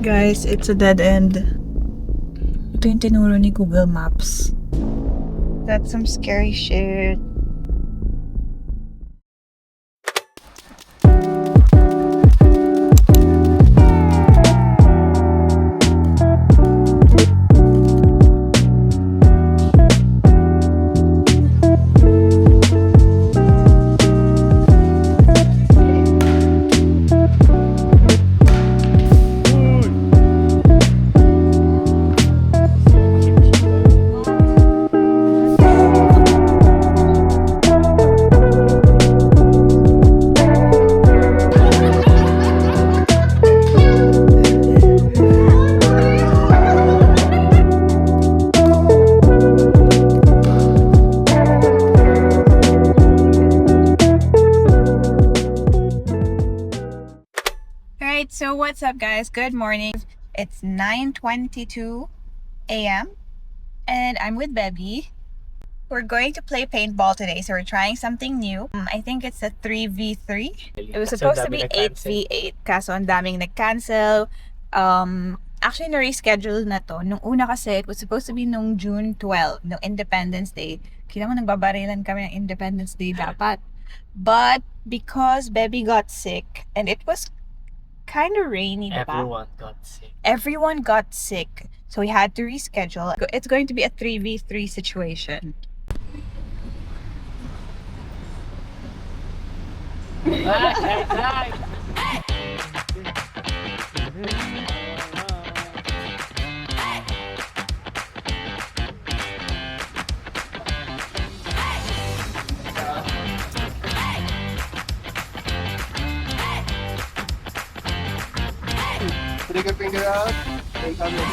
Guys, it's a dead end. Ito yung tinuro ni Google Maps. That's some scary shit. Alright, so what's up guys? Good morning. It's 9:22 a.m. and I'm with Bebby. We're going to play paintball today, so we're trying something new. I think it's a 3v3. It was supposed to be 8v8, kaso ang daming nag-cancel. Actually, na-reschedule na to. Nung una kasi, it was supposed to be nung June 12, no Independence Day. Kaya mo nagbabarilan kami ng Independence Day dapat. But because Bebby got sick, and it was kind of rainy, diba? Everyone got sick. So we had to reschedule. It's going to be a 3v3 situation. Take a finger out. Take out your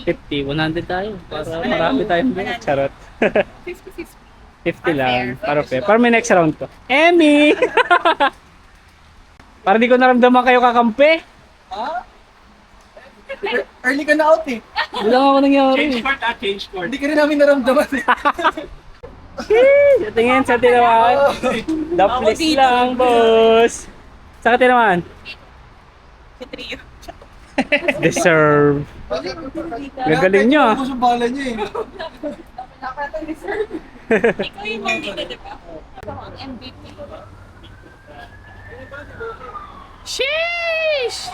$50, 100 tayo. Para marami tayong bill. Charot. 50-50. 50 lang. Para fair. Para may next round to. Emmy! Para di ko naramdaman kayo kakampi. Early ka na out eh. Wala ako nangyari. Change court. Hindi ka rin namin naramdaman eh. Sa tingin, sa tinawan. The please lang, boss. Sa tinawan. Si Trio. Deserve. Gagaling nyo ah. Ako sa bala niya eh. Ikaw yung nandito, diba? Ikaw ang MVP. Sheesh!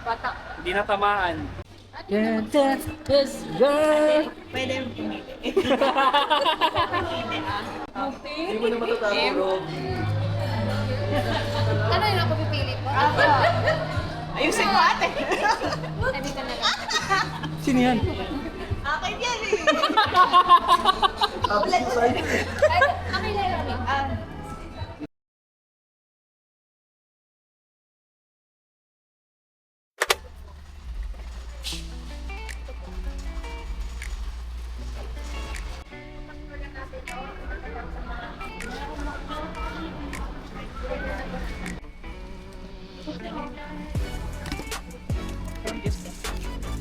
Bata. Hindi na tamaan. Pwede yung pumili. Hindi mo na matatalo. Ano yun ako pipili po? Ayusin mo ate. Hindi ka na lang. Sino yan? Akin yan eh. Akin lang lang.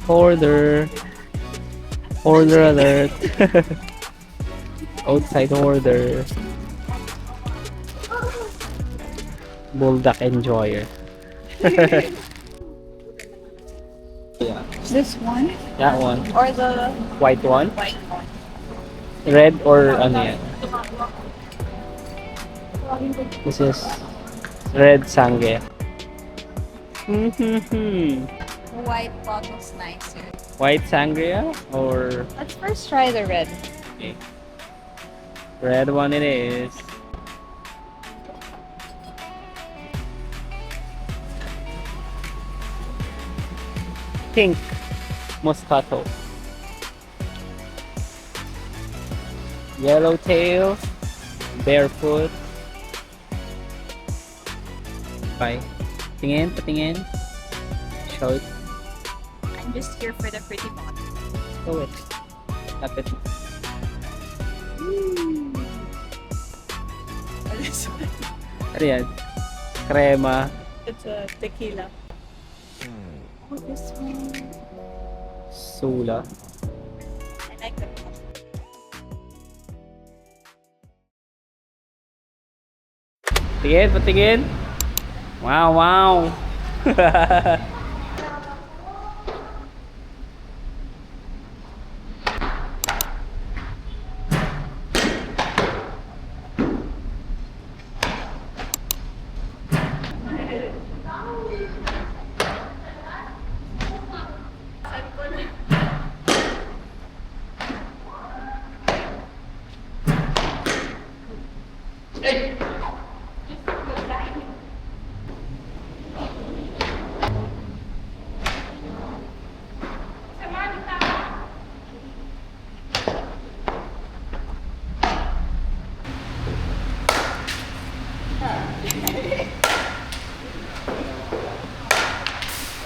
Order. Order alert. Outside order. Bulldog enjoyer. This one? That one. Or the White one? white one? Red or ano yan? This is red sangria. Mm-hmm. White bottle's nicer. White sangria or Let's first try the red. okay. Red one it is. Pink Moscato. Yellowtail. Barefoot. Okay. Tingin, patingin. Show it. I'm just here for the pretty bottle. Show it. Lapit. Ano yan? Crema. It's a tequila. Oh, this one. Sula. I like that one. Tingin, patingin. Wow, wow.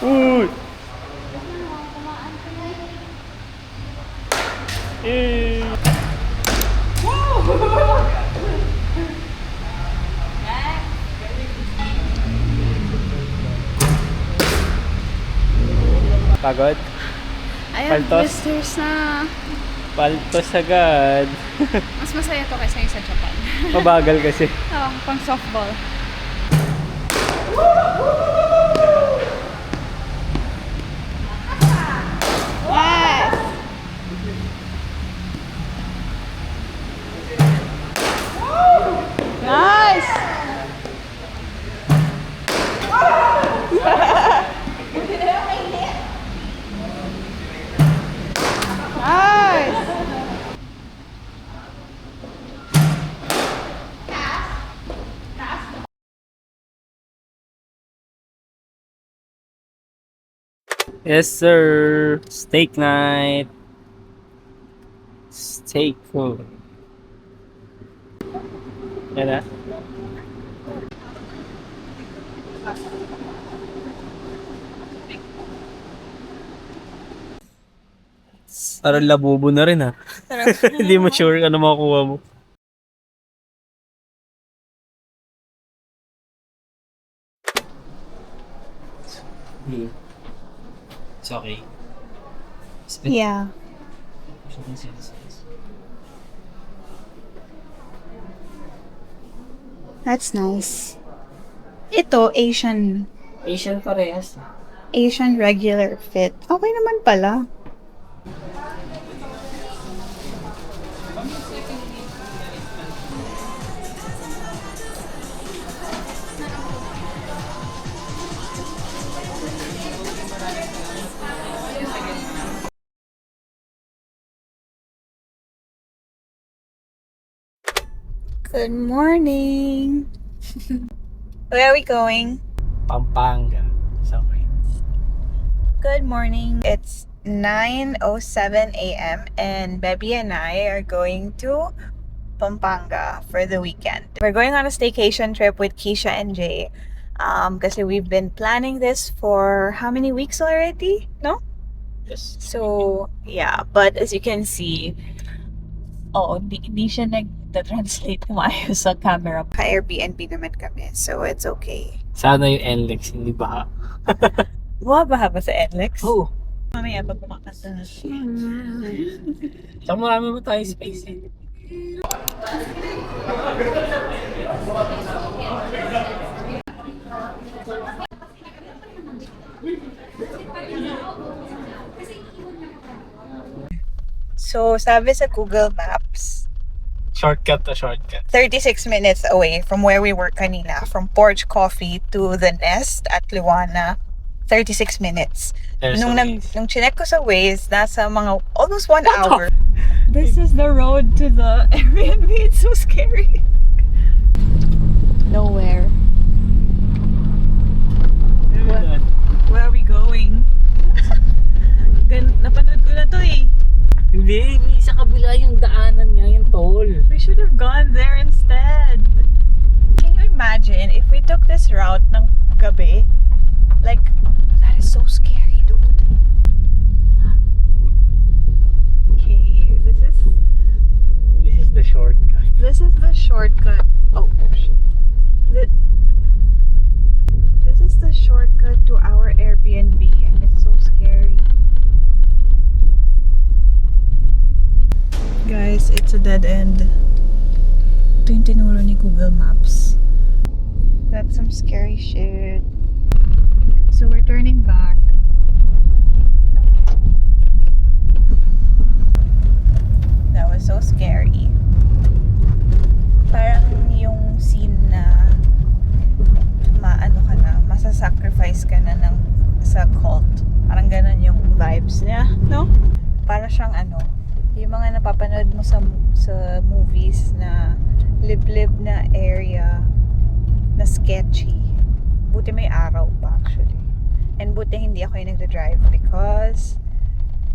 Uy! Eh. Pagod? I have Paltos? blisters na. Paltos agad. Mas masaya to kaysa yung sa Japan. Mabagal kasi. Oh, pang softball. Yes! Nice! Nice! Yes, sir. Steak night. Steak food. Yan na. Parang labubo na rin ha. Hindi mo sure ano makukuha mo. It's okay. Yeah. That's nice. Ito, Asian Asian parehas. Asian regular fit. Okay naman pala. Good morning. Where are we going? Pampanga. Somewhere. Good morning. It's 9:07 a.m. and Bebby and I are going to Pampanga for the weekend. We're going on a staycation trip with Keisha and Jay. Because we've been planning this for how many weeks already? No? Yes. So, yeah. But as you can see, hindi siya nag-translate maayos sa camera. Ka-Airbnb naman kami, so it's okay. Sana yung NLEX, hindi ba? Bumabaha ba sa NLEX? Oo. Mamaya pag kumakanta na siya. Tsaka marami mo tayong space eh. So, sabi sa Google Maps, Shortcut to shortcut. 36 minutes away from where we were kanina, from Porch Coffee to the Nest at Luana. 36 minutes. There's a Waze. Nung chinek ko sa Waze, nasa mga almost 1 hour. This is the road to the Airbnb. It's so scary. Nowhere. Where are we going? Napanood ko na to eh. Hindi, may sa kabila yung daanan nga yung toll. We should have gone there instead. Can you imagine if we took this route ng gabi? Like, that is so scary, dude. Okay, this This is the shortcut. is the shortcut. Oh, shit. This is the shortcut to our Airbnb, and it's so scary. Guys, it's a dead end. Ito yung tinuro ni Google Maps. That's some scary shit. So we're turning back. That was so scary. Parang yung scene na masasacrifice ka na sa cult. Parang ganun yung vibes niya, no? Para siyang yung mga napapanood mo sa movies na liblib na area na sketchy. Buti may araw pa actually. And buti hindi ako yung nagda-drive because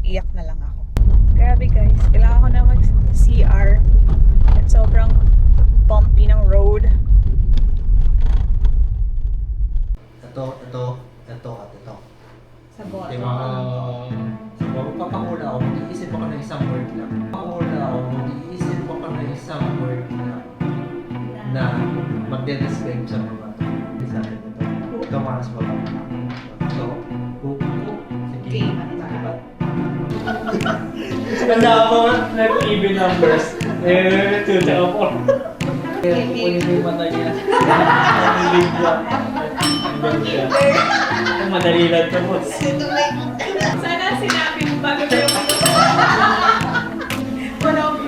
iyak na lang ako. Grabe guys, kailangan ko na mag-CR at sobrang bumpy ng road. Ito. Sagot. Diba? Papakula ako, mag-iisip ako ng isang word lang. Na magde-describe sa mga isa rin ito. Ito mga sa baba. Ito. Sige. Ganda ako, nag-even numbers. Tuta ako. Kunin ko yung mata niya. Ang bigla. Ang madali lang ito, boss. Sana sinabi mo bago tayo wala ko.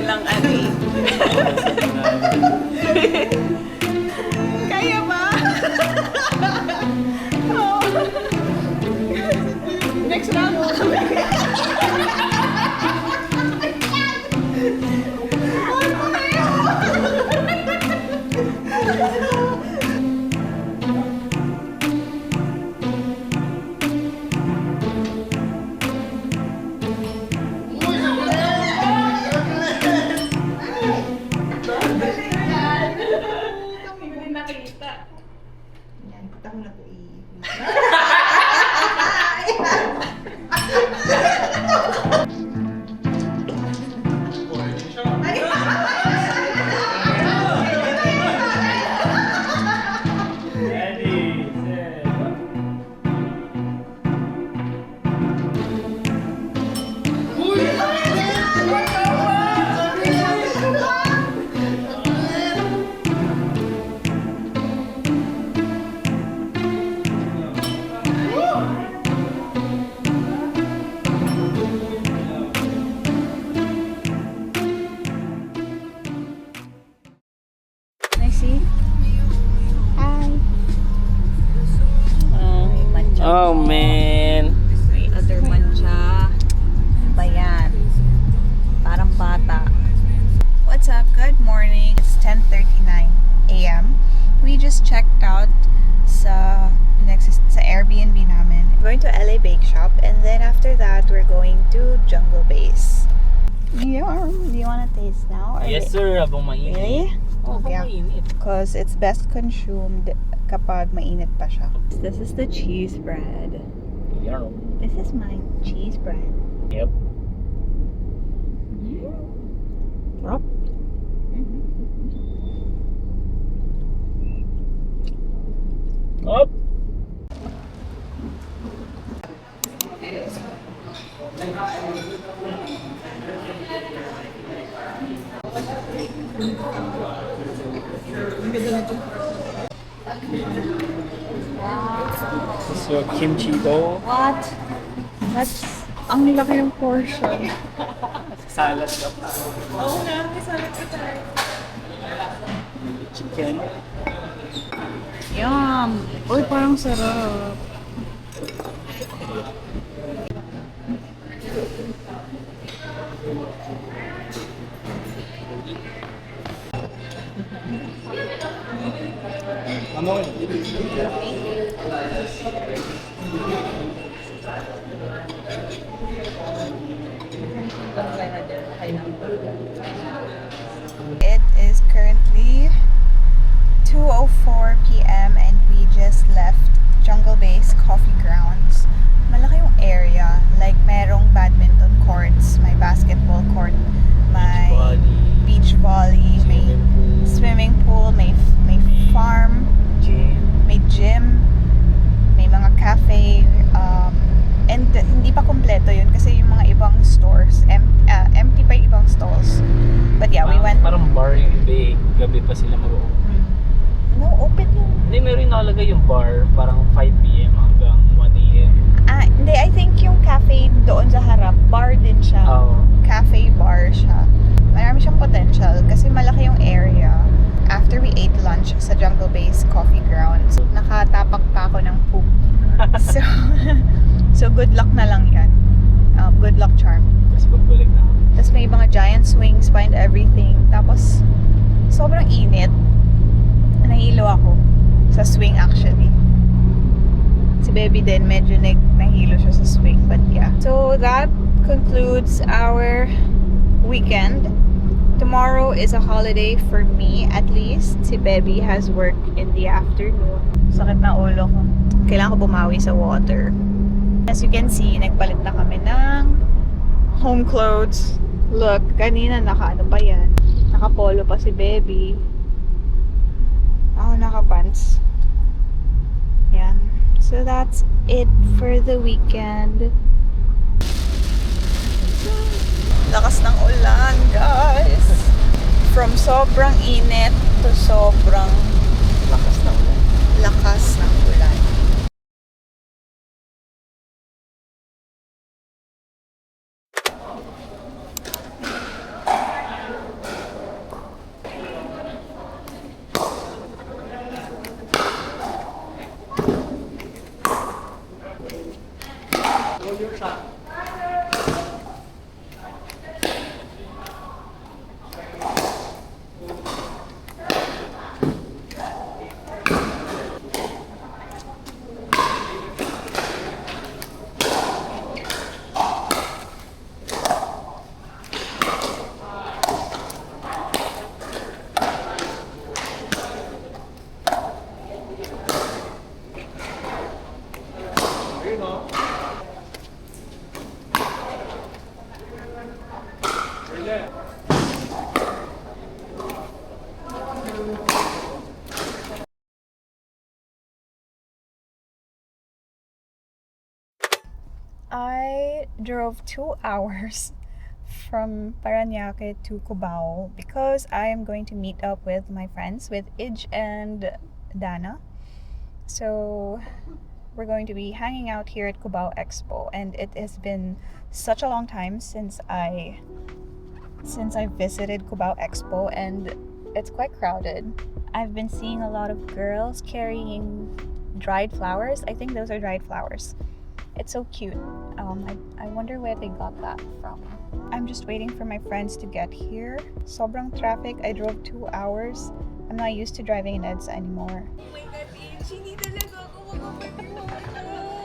Lang Kaya ba? Oh. Next round. Oh man. May other mancha. Bayan. Parang bata. What's up? Good morning. It's 10:39 a.m. We just checked out sa Airbnb namin. We're going to LA Bake Shop and then after that we're going to Jungle Base. Do you want to taste now? Yes sir, abang mainit. Really? Oh, Okay. abang mainit. Because it's best consumed kapag mainit pa siya. This is the cheese bread. Yarn. This is my cheese bread. Yep. Sarap. Up. So, kimchi do. What? That's ang laki ng portion. Salad ka pa. Oo nga, may salad ka tayo. Chicken. Yum! Uy, parang sarap. Ano? It is currently 2:04 p.m. and we just left Jungle Base Coffee Grounds. Malaki yung area. Like, merong badminton courts, may basketball court, may beach volley, may swimming pool, may farm, may gym, may mga cafe, and hindi pa kompleto yun kasi yung mga ibang stores, empty pa yung ibang stalls. But yeah, we went. Parang bar yung iba eh. Gabi pa sila mag-open. No, open yung. Hindi, meron nakalagay yung bar. Parang 5 p.m. hanggang 1 a.m. Hindi, I think yung cafe doon sa harap, bar din siya. Oo. Cafe bar siya. Marami siyang potential kasi malaki yung area. After we ate lunch sa Jungle Base Coffee Grounds, nakatapak pa ako ng poop. So, so good luck na lang yan. Good luck charm. Tapos pagbalik na. Tapos may mga giant swings pa and everything. Tapos, sobrang init. Nahilo ako sa swing actually. Si Baby din, medyo nahilo siya sa swing. But yeah. So, that concludes our weekend. Tomorrow is a holiday for me at least. Si Baby has work in the afternoon. Sakit na ulo ko. Kailangan ko bumawi sa water. As you can see, nagpalit na kami ng home clothes. Look, kanina naka-ano pa yan. Naka-polo pa si Baby. Ako naka-pants. Yan. So that's it for the weekend. Lakas ng ulan, guys. From sobrang init to sobrang Lakas na ulan. lakas ng ulan. I drove 2 hours from Parañaque to Cubao because I am going to meet up with my friends, with Ij and Dana. So we're going to be hanging out here at Cubao Expo, and it has been such a long time since I visited Cubao Expo, and it's quite crowded. I've been seeing a lot of girls carrying dried flowers. I think those are dried flowers. It's so cute. I wonder where they got that from. I'm just waiting for my friends to get here. Sobrang traffic. I drove 2 hours. I'm not used to driving in EDSA anymore. Oh my God, Ij, hindi talaga ako makapaniwala.